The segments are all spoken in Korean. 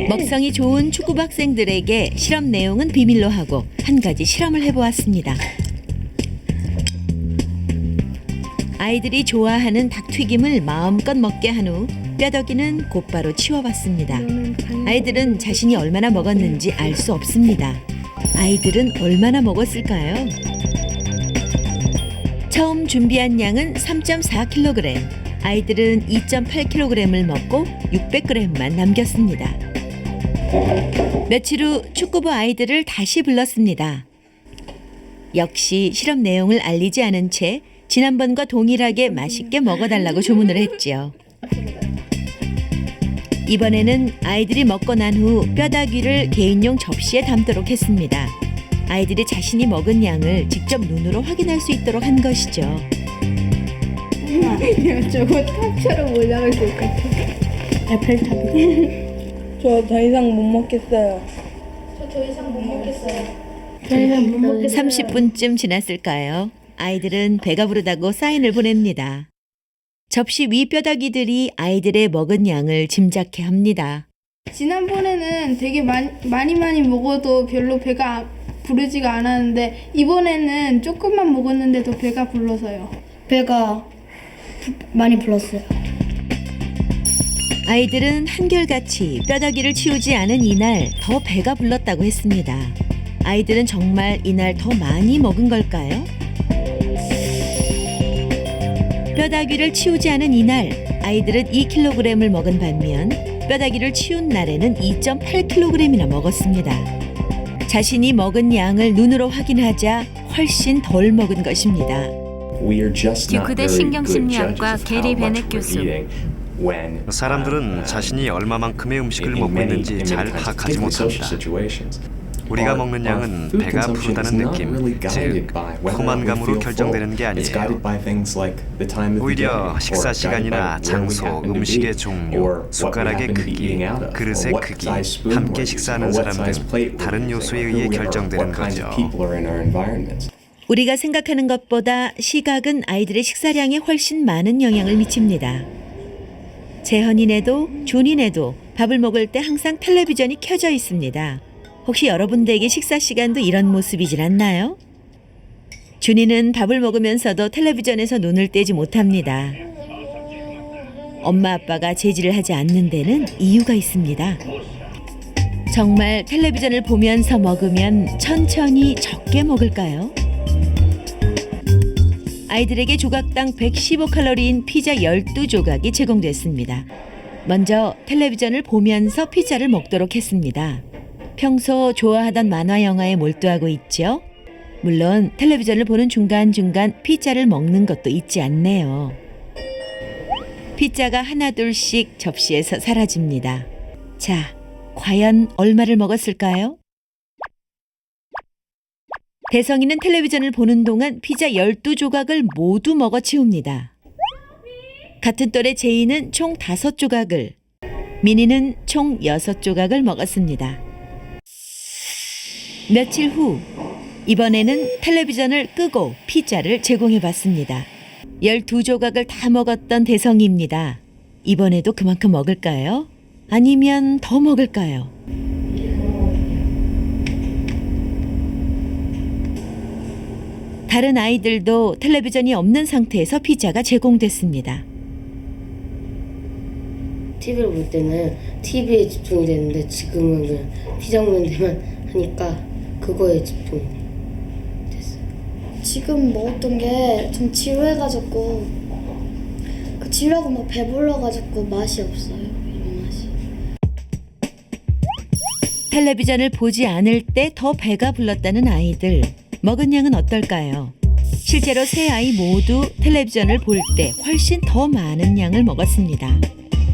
먹성이 좋은 축구부 학생들에게 실험 내용은 비밀로 하고 한 가지 실험을 해보았습니다. 아이들이 좋아하는 닭튀김을 마음껏 먹게 한 후 뼈다귀는 곧바로 치워봤습니다. 아이들은 자신이 얼마나 먹었는지 알 수 없습니다. 아이들은 얼마나 먹었을까요? 처음 준비한 양은 3.4kg. 아이들은 2.8kg을 먹고 600g만 남겼습니다. 며칠 후 축구부 아이들을 다시 불렀습니다. 역시 실험 내용을 알리지 않은 채 지난번과 동일하게 맛있게 먹어달라고 주문을 했지요. 이번에는 아이들이 먹고 난 후 뼈다귀를 개인용 접시에 담도록 했습니다. 아이들이 자신이 먹은 양을 직접 눈으로 확인할 수 있도록 한 것이죠. 저거 탑처럼 올라갈 것 같아. 에펠탑. 저 더 이상 못 먹겠어요. 저 더 이상 못 먹겠어요. 30분쯤 지났을까요? 아이들은 배가 부르다고 사인을 보냅니다. 접시 위 뼈다귀들이 아이들의 먹은 양을 짐작해 합니다. 지난번에는 되게 많이 먹어도 별로 배가 부르지가 않았는데 이번에는 조금만 먹었는데도 배가 불러서요. 배가 많이 불렀어요. 아이들은 한결같이 뼈다귀를 치우지 않은 이날 더 배가 불렀다고 했습니다. 아이들은 정말 이날 더 많이 먹은 걸까요? 뼈다귀를 치우지 않은 이날 아이들은 2kg을 먹은 반면 뼈다귀를 치운 날에는 2.8kg이나 먹었습니다. 자신이 먹은 양을 눈으로 확인하자 훨씬 덜 먹은 것입니다. 듀크대 신경심리학과 게리 베넷 교수. 사람들은 자신이 얼마만큼의 음식을 먹고 있는지 잘 파악하지 못합니다. 우리가 먹는 양은 배가 부르다는 느낌, 즉 포만감으로 결정되는 게 아니에요. 오히려 식사 시간이나 장소, 음식의 종류, 숟가락의 크기, 그릇의 크기, 함께 식사하는 사람 등 다른 요소에 의해 결정되는 거죠. 우리가 생각하는 것보다 시각은 아이들의 식사량에 훨씬 많은 영향을 미칩니다. 재현이네도 준이네도 밥을 먹을 때 항상 텔레비전이 켜져 있습니다. 혹시 여러분들에게 식사 시간도 이런 모습이질 않나요? 준이는 밥을 먹으면서도 텔레비전에서 눈을 떼지 못합니다. 엄마 아빠가 제지를 하지 않는 데는 이유가 있습니다. 정말 텔레비전을 보면서 먹으면 천천히 적게 먹을까요? 아이들에게 조각당 115칼로리인 피자 12조각이 제공됐습니다. 먼저 텔레비전을 보면서 피자를 먹도록 했습니다. 평소 좋아하던 만화 영화에 몰두하고 있죠. 물론 텔레비전을 보는 중간중간 피자를 먹는 것도 잊지 않네요. 피자가 하나둘씩 접시에서 사라집니다. 자, 과연 얼마를 먹었을까요? 대성이는 텔레비전을 보는 동안 피자 12조각을 모두 먹어치웁니다. 같은 또래 제이는 총 5조각을, 미니는 총 6조각을 먹었습니다. 며칠 후 이번에는 텔레비전을 끄고 피자를 제공해 봤습니다. 12조각을 다 먹었던 대성이입니다. 이번에도 그만큼 먹을까요? 아니면 더 먹을까요? 다른 아이들도 텔레비전이 없는 상태에서 피자가 제공됐습니다. TV를 볼 때는 TV에 집중이 되는데 지금은 그냥 피자 먹는 데만 하니까 그거에 집중이 됐어요. 지금 먹었던 게 좀 지루해가지고 지루하고 막 배불러가지고 맛이 없어요. 이런 맛이. 텔레비전을 보지 않을 때 더 배가 불렀다는 아이들. 먹은 양은 어떨까요? 실제로 세 아이 모두 텔레비전을 볼 때 훨씬 더 많은 양을 먹었습니다.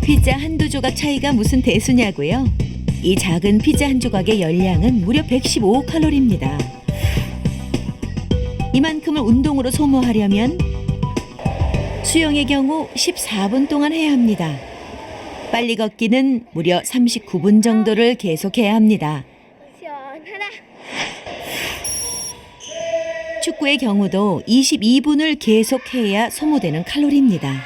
피자 한두 조각 차이가 무슨 대수냐고요? 이 작은 피자 한 조각의 열량은 무려 115칼로리입니다. 이만큼을 운동으로 소모하려면 수영의 경우 14분 동안 해야 합니다. 빨리 걷기는 무려 39분 정도를 계속해야 합니다. 축구의 경우도 22분을 계속해야 소모되는 칼로리입니다.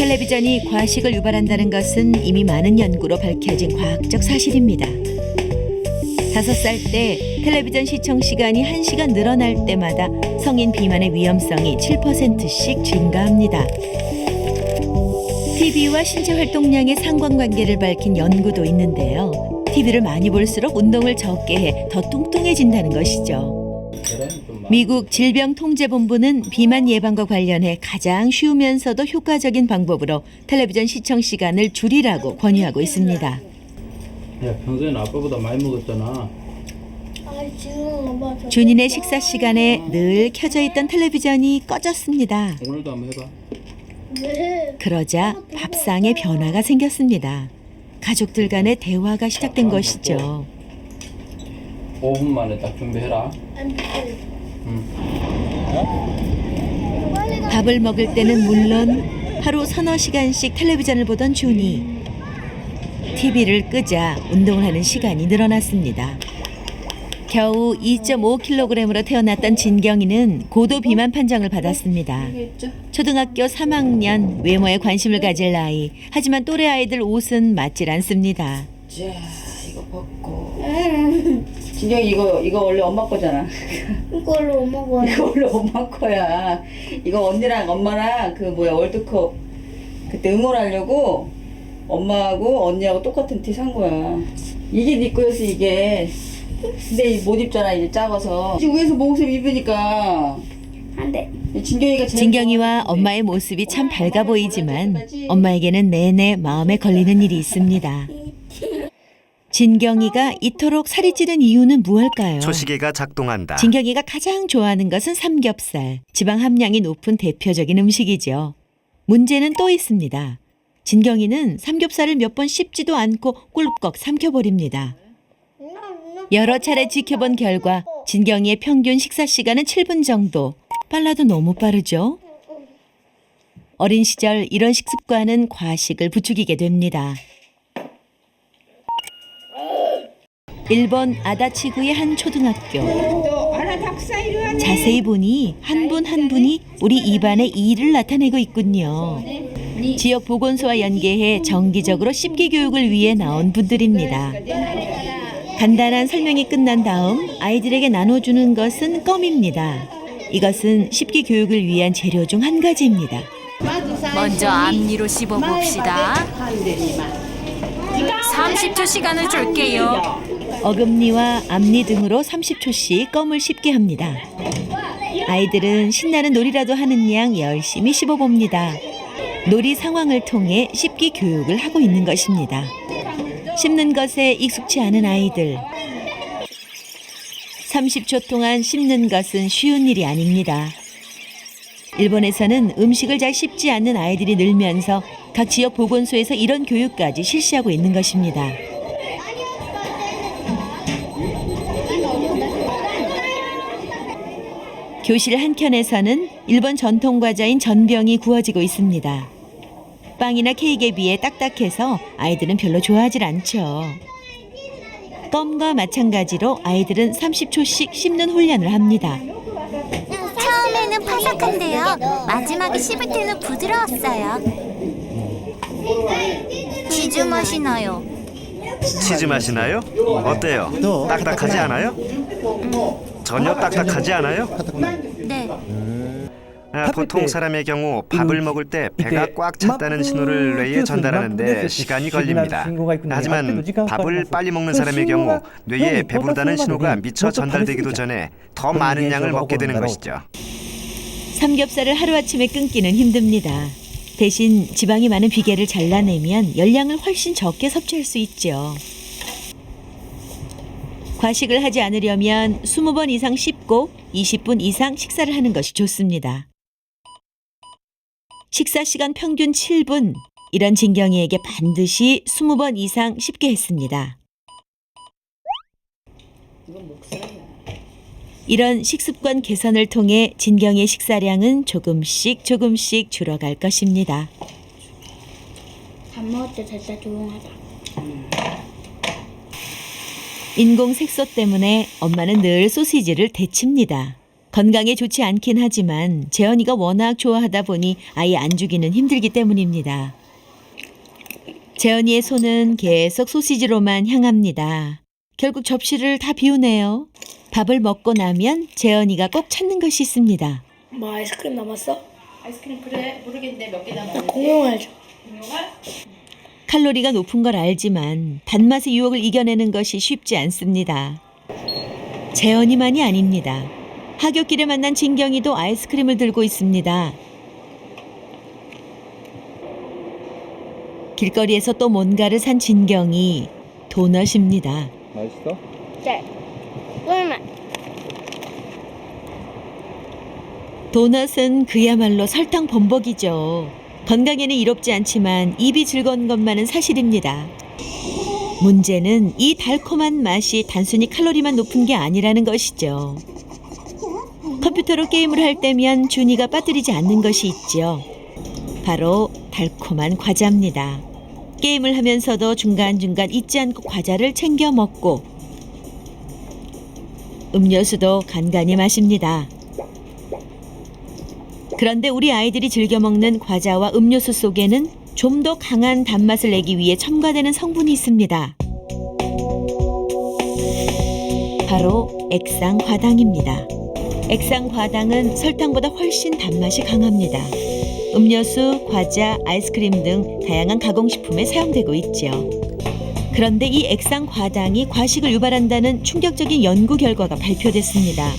텔레비전이 과식을 유발한다는 것은 이미 많은 연구로 밝혀진 과학적 사실입니다. 5살 때 텔레비전 시청 시간이 1시간 늘어날 때마다 성인 비만의 위험성이 7%씩 증가합니다. TV와 신체 활동량의 상관관계를 밝힌 연구도 있는데요. TV를 많이 볼수록 운동을 적게 해 더 뚱뚱해진다는 것이죠. 미국 질병통제본부는 비만 예방과 관련해 가장 쉬우면서도 효과적인 방법으로 텔레비전 시청 시간을 줄이라고 권유하고 있습니다. 야, 평소에는 아빠보다 많이 먹었잖아. 아니 지금 엄마 저 준인의 식사 시간에 늘 켜져 있던 텔레비전이 꺼졌습니다. 오늘도 한번 해봐. 네. 그러자 밥상에 변화가 생겼습니다. 가족들 간의 대화가 시작된 것이죠. 5분 만에 딱 준비해라. 밥을 먹을 때는 물론 하루 서너 시간씩 텔레비전을 보던 준이. TV를 끄자 운동을 하는 시간이 늘어났습니다. 겨우 2.5kg으로 태어났던 진경이는 고도 비만 판정을 받았습니다. 초등학교 3학년, 외모에 관심을 가질 나이. 하지만 또래 아이들 옷은 맞질 않습니다. 자, 이거 벗고. 진경이 이거 원래 엄마 거잖아. 이걸로 엄마 거 이거 원래 엄마 거야. 이거 언니랑 엄마랑 월드컵 그때 응원하려고 엄마하고 언니하고 똑같은 티 산 거야. 이게 네 거였어 이게. 근데 못 입잖아 이제 작아서. 지금 위에서 모공색 입으니까. 안돼. 진경이와 엄마의 모습이 참 밝아 보이지만 엄마에게는 내내 마음에 걸리는 일이 있습니다. 진경이가 이토록 살이 찌는 이유는 무엇일까요? 초시계가 작동한다. 진경이가 가장 좋아하는 것은 삼겹살. 지방 함량이 높은 대표적인 음식이죠. 문제는 또 있습니다. 진경이는 삼겹살을 몇 번 씹지도 않고 꿀꺽 삼켜버립니다. 여러 차례 지켜본 결과 진경이의 평균 식사 시간은 7분 정도. 빨라도 너무 빠르죠? 어린 시절 이런 식습관은 과식을 부추기게 됩니다. 일본 아다치구의 한 초등학교. 자세히 보니 한 분 한 분이 우리 입안의 이를 나타내고 있군요. 지역 보건소와 연계해 정기적으로 씹기 교육을 위해 나온 분들입니다. 간단한 설명이 끝난 다음 아이들에게 나눠주는 것은 껌입니다. 이것은 씹기 교육을 위한 재료 중 한 가지입니다. 먼저 앞니로 씹어봅시다. 30초 시간을 줄게요. 어금니와 앞니 등으로 30초씩 껌을 씹게 합니다. 아이들은 신나는 놀이라도 하는 양 열심히 씹어봅니다. 놀이 상황을 통해 씹기 교육을 하고 있는 것입니다. 씹는 것에 익숙치 않은 아이들. 30초 동안 씹는 것은 쉬운 일이 아닙니다. 일본에서는 음식을 잘 씹지 않는 아이들이 늘면서 각 지역 보건소에서 이런 교육까지 실시하고 있는 것입니다. 교실 한켠에서는 일본 전통 과자인 전병이 구워지고 있습니다. 빵이나 케이크에 비해 딱딱해서 아이들은 별로 좋아하질 않죠. 껌과 마찬가지로 아이들은 30초씩 씹는 훈련을 합니다. 처음에는 바삭한데요. 마지막에 씹을 때는 부드러웠어요. 치즈 맛이 나요. 치즈 맛이 나요? 어때요? 딱딱하지 않아요? 전혀 딱딱하지 않아요? 네. 보통 사람의 경우 밥을 먹을 때 배가 꽉 찼다는 신호를 뇌에 전달하는데 시간이 걸립니다. 하지만 밥을 빨리 먹는 사람의 경우 뇌에 배부르다는 신호가 미처 전달되기도 전에 더 많은 양을 먹게 되는 것이죠. 삼겹살을 하루아침에 끊기는 힘듭니다. 대신 지방이 많은 비계를 잘라내면 열량을 훨씬 적게 섭취할 수 있죠. 과식을 하지 않으려면 20번 이상 씹고 20분 이상 식사를 하는 것이 좋습니다. 식사 시간 평균 7분. 이런 진경이에게 반드시 20번 이상 씹게 했습니다. 이런 식습관 개선을 통해 진경이의 식사량은 조금씩 줄어갈 것입니다. 밥 먹을 때 진짜 조용하다. 인공 색소 때문에 엄마는 늘 소시지를 데칩니다. 건강에 좋지 않긴 하지만 재현이가 워낙 좋아하다 보니 아예 안 주기는 힘들기 때문입니다. 재현이의 손은 계속 소시지로만 향합니다. 결국 접시를 다 비우네요. 밥을 먹고 나면 재현이가 꼭 찾는 것이 있습니다. 뭐 아이스크림 남았어? 아이스크림 그래 모르겠는데 몇 개 남았는지. 공룡알 줘. 칼로리가 높은 걸 알지만 단맛의 유혹을 이겨내는 것이 쉽지 않습니다. 재현이만이 아닙니다. 하굣길에 만난 진경이도 아이스크림을 들고 있습니다. 길거리에서 또 뭔가를 산 진경이 도넛입니다. 맛있어? 네. 꿀맛. 도넛은 그야말로 설탕 범벅이죠. 건강에는 이롭지 않지만 입이 즐거운 것만은 사실입니다. 문제는 이 달콤한 맛이 단순히 칼로리만 높은 게 아니라는 것이죠. 컴퓨터로 게임을 할 때면 준이가 빠뜨리지 않는 것이 있죠. 바로 달콤한 과자입니다. 게임을 하면서도 중간중간 잊지 않고 과자를 챙겨 먹고 음료수도 간간히 마십니다. 그런데 우리 아이들이 즐겨 먹는 과자와 음료수 속에는 좀 더 강한 단맛을 내기 위해 첨가되는 성분이 있습니다. 바로 액상과당입니다. 액상과당은 설탕보다 훨씬 단맛이 강합니다. 음료수, 과자, 아이스크림 등 다양한 가공식품에 사용되고 있죠. 그런데 이 액상과당이 과식을 유발한다는 충격적인 연구 결과가 발표됐습니다.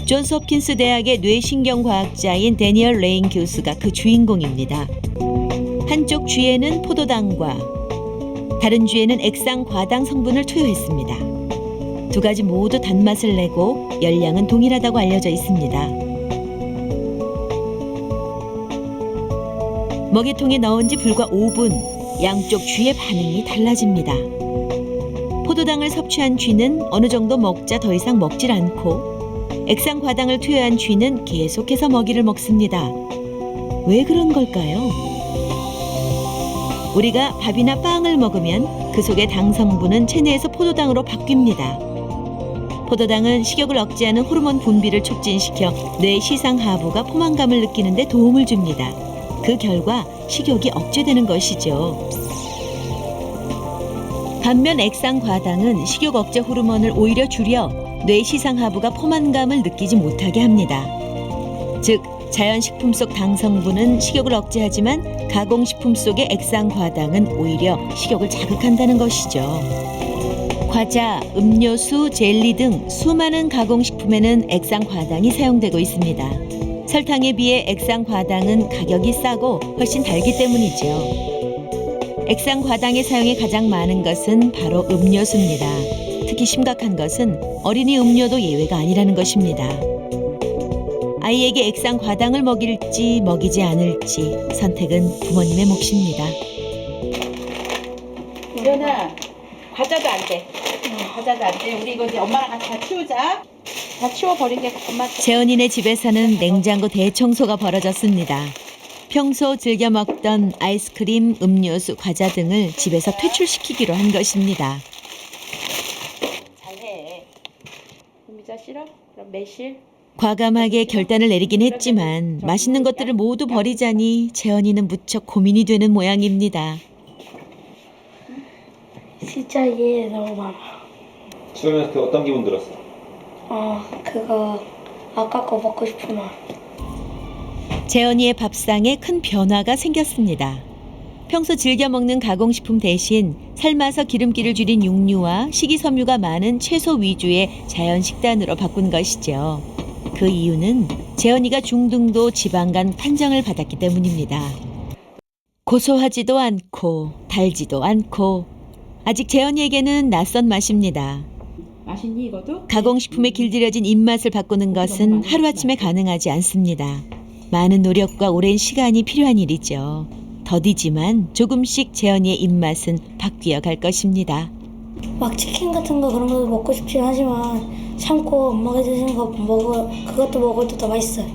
존스 홉킨스 대학의 뇌신경과학자인 데니얼 레인 교수가 그 주인공입니다. 한쪽 쥐에는 포도당과 다른 쥐에는 액상과당 성분을 투여했습니다. 두 가지 모두 단맛을 내고 열량은 동일하다고 알려져 있습니다. 먹이통에 넣은 지 불과 5분, 양쪽 쥐의 반응이 달라집니다. 포도당을 섭취한 쥐는 어느 정도 먹자 더 이상 먹질 않고 액상과당을 투여한 쥐는 계속해서 먹이를 먹습니다. 왜 그런 걸까요? 우리가 밥이나 빵을 먹으면 그 속의 당 성분은 체내에서 포도당으로 바뀝니다. 포도당은 식욕을 억제하는 호르몬 분비를 촉진시켜 뇌 시상하부가 포만감을 느끼는 데 도움을 줍니다. 그 결과 식욕이 억제되는 것이죠. 반면 액상과당은 식욕 억제 호르몬을 오히려 줄여 뇌 시상하부가 포만감을 느끼지 못하게 합니다. 즉, 자연식품 속 당 성분은 식욕을 억제하지만 가공식품 속의 액상과당은 오히려 식욕을 자극한다는 것이죠. 과자, 음료수, 젤리 등 수많은 가공식품에는 액상과당이 사용되고 있습니다. 설탕에 비해 액상과당은 가격이 싸고 훨씬 달기 때문이죠. 액상과당의 사용이 가장 많은 것은 바로 음료수입니다. 특히 심각한 것은 어린이 음료도 예외가 아니라는 것입니다. 아이에게 액상과당을 먹일지 먹이지 않을지 선택은 부모님의 몫입니다. 재현아, 과자도 안 돼. 과자도 안 돼. 우리 이거 이제 엄마랑 같이 다 치우자. 다 치워버린 게 엄마. 재현이네 집에서는 냉장고 대청소가 벌어졌습니다. 평소 즐겨 먹던 아이스크림, 음료수, 과자 등을 집에서 퇴출시키기로 한 것입니다. 잘해. 미자 싫어? 그럼 매실? 과감하게 결단을 내리긴 했지만 맛있는 것들을 모두 버리자니 재현이는 무척 고민이 되는 모양입니다. 진짜 이해 너무 많아. 수영했을 때 어떤 기분 들었어? 그거 아까 거 먹고 싶구나. 재현이의 밥상에 큰 변화가 생겼습니다. 평소 즐겨 먹는 가공식품 대신 삶아서 기름기를 줄인 육류와 식이섬유가 많은 채소 위주의 자연 식단으로 바꾼 것이죠. 그 이유는 재현이가 중등도 지방간 판정을 받았기 때문입니다. 고소하지도 않고 달지도 않고 아직 재현이에게는 낯선 맛입니다. 맛있니 이거도? 가공식품에 길들여진 입맛을 바꾸는 것은 하루아침에 가능하지 않습니다. 많은 노력과 오랜 시간이 필요한 일이죠. 더디지만 조금씩 재현이의 입맛은 바뀌어 갈 것입니다. 막 치킨 같은 거 그런 것도 먹고 싶긴 하지만 참고 엄마가 해주시는 거 그것도 먹을 때 더 맛있어요.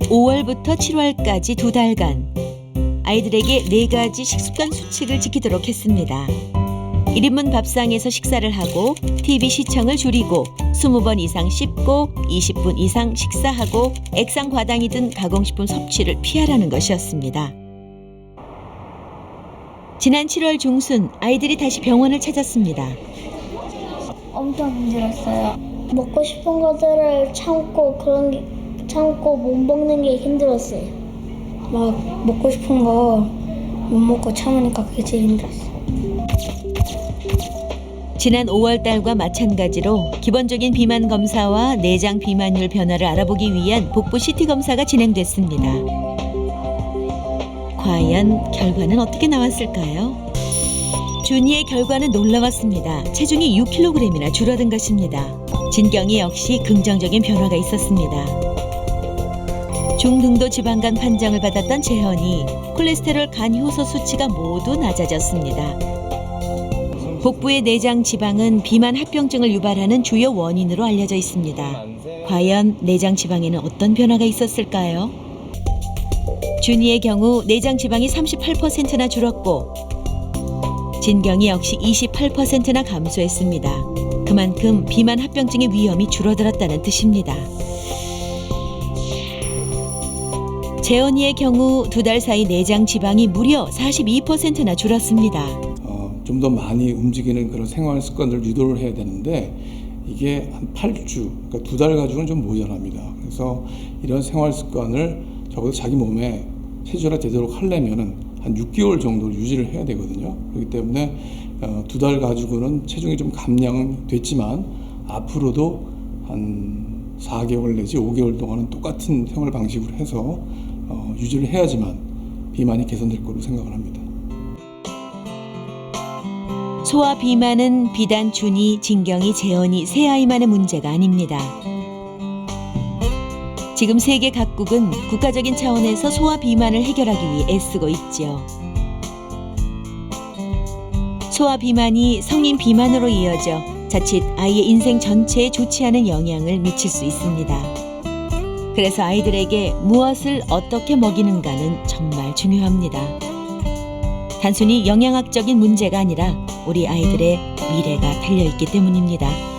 5월부터 7월까지 2달간 아이들에게 4가지 식습관 수칙을 지키도록 했습니다. 1인분 밥상에서 식사를 하고 TV 시청을 줄이고 20번 이상 씹고 20분 이상 식사하고 액상 과당이 든 가공식품 섭취를 피하라는 것이었습니다. 지난 7월 중순 아이들이 다시 병원을 찾았습니다. 엄청 힘들었어요. 먹고 싶은 것들을 참고 못 먹는 게 힘들었어요. 막 먹고 싶은 거 못 먹고 참으니까 그게 제일 힘들었어요. 지난 5월 달과 마찬가지로 기본적인 비만 검사와 내장 비만율 변화를 알아보기 위한 복부 CT 검사가 진행됐습니다. 과연 결과는 어떻게 나왔을까요? 준이의 결과는 놀라웠습니다. 체중이 6kg이나 줄어든 것입니다. 진경이 역시 긍정적인 변화가 있었습니다. 중등도 지방간 판정을 받았던 재현이 콜레스테롤 간 효소 수치가 모두 낮아졌습니다. 복부의 내장 지방은 비만 합병증을 유발하는 주요 원인으로 알려져 있습니다. 과연 내장 지방에는 어떤 변화가 있었을까요? 준이의 경우 내장 지방이 38%나 줄었고 진경이 역시 28%나 감소했습니다. 그만큼 비만 합병증의 위험이 줄어들었다는 뜻입니다. 재현이의 경우 2달 사이 내장 지방이 무려 42%나 줄었습니다. 좀 더 많이 움직이는 그런 생활 습관들을 유도를 해야 되는데 이게 한 8주, 그러니까 2달 가지고는 좀 모자랍니다. 그래서 이런 생활 습관을 적어도 자기 몸에 체질화 되도록 하려면은 한 6개월 정도를 유지를 해야 되거든요. 그렇기 때문에 2달 가지고는 체중이 좀 감량은 됐지만 앞으로도 한 4개월 내지 5개월 동안은 똑같은 생활 방식으로 해서 유지를 해야지만 비만이 개선될 거로 생각을 합니다. 소아 비만은 비단 준이, 진경이, 재현이 세 아이만의 문제가 아닙니다. 지금 세계 각국은 국가적인 차원에서 소아 비만을 해결하기 위해 애쓰고 있죠. 소아 비만이 성인 비만으로 이어져 자칫 아이의 인생 전체에 좋지 않은 영향을 미칠 수 있습니다. 그래서 아이들에게 무엇을 어떻게 먹이는가는 정말 중요합니다. 단순히 영양학적인 문제가 아니라 우리 아이들의 미래가 달려있기 때문입니다.